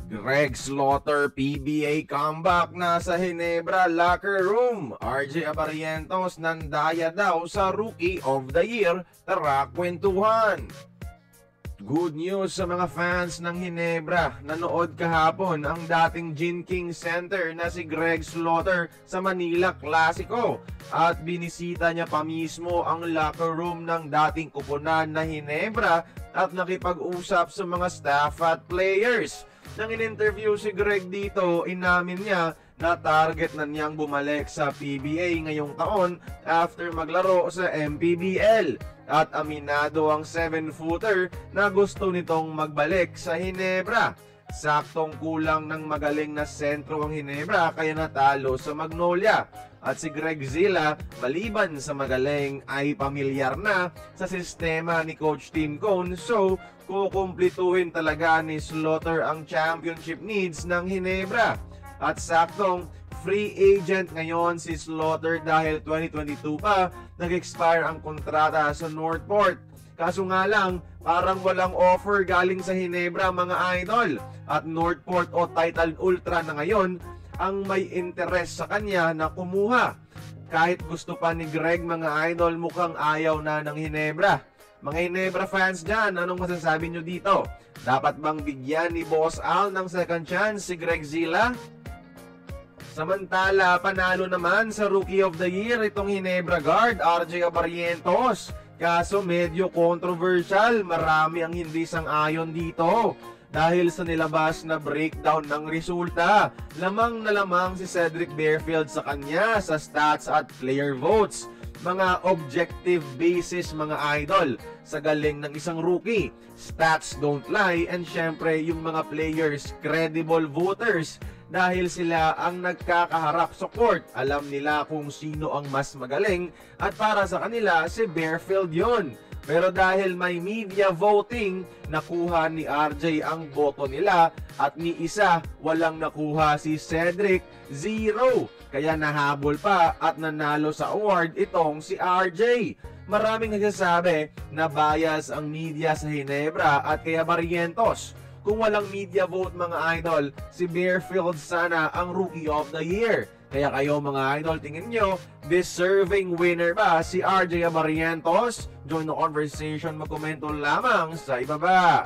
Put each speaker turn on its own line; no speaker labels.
Greg Slaughter PBA comeback na sa Ginebra locker room. RJ Abarientos nandaya daw sa Rookie of the Year. Tara kwentuhan. Good news sa mga fans ng Ginebra. Nanood kahapon ang dating Gin King Center na si Greg Slaughter sa Manila Clasico. At binisita niya pa mismo ang locker room ng dating kupunan na Ginebra at nakipag-usap sa mga staff at players. Nang in-interview si Greg dito, inamin niya na target na niyang bumalik sa PBA ngayong taon after maglaro sa MPBL. At aminado ang 7-footer na gusto nitong magbalik sa Ginebra. Saktong kulang ng magaling na sentro ang Ginebra kaya natalo sa Magnolia. At si Greg Zilla, maliban sa magaling, ay pamilyar na sa sistema ni Coach Tim Cone, so kukumplituhin talaga ni Slaughter ang championship needs ng Ginebra. At saktong free agent ngayon si Slaughter dahil 2022 pa nag-expire ang kontrata sa Northport. Kaso nga lang, parang walang offer galing sa Ginebra mga idol. At Northport o Titan Ultra na ngayon ang may interes sa kanya na kumuha. Kahit gusto pa ni Greg mga idol, mukhang ayaw na ng Ginebra. Mga Ginebra fans dyan, anong masasabi nyo dito? Dapat bang bigyan ni Boss Al ng second chance si Greg Zilla? Samantala, panalo naman sa Rookie of the Year itong Ginebra guard, RJ Abarientos. Kaso medyo controversial, marami ang hindi sang-ayon dito. Dahil sa nilabas na breakdown ng resulta, lamang na lamang si Cedric Barefield sa kanya sa stats at player votes. Mga objective basis mga idol sa galing ng isang rookie. Stats don't lie, and syempre yung mga players credible voters dahil sila ang nagkakaharap sa court. Alam nila kung sino ang mas magaling at para sa kanila si Barefield yon. Pero dahil may media voting, nakuha ni RJ ang boto nila at ni isa walang nakuha si Cedric, 0. Kaya nahabol pa at nanalo sa award itong si RJ. Maraming nagsasabi na bias ang media sa Ginebra at kaya Barrientos. Kung walang media vote mga idol, si Barefield sana ang Rookie of the Year. Kaya kayo mga idol, tingin nyo, deserving winner ba si RJ Abarientos? Join the conversation, magkomento lamang sa ibaba.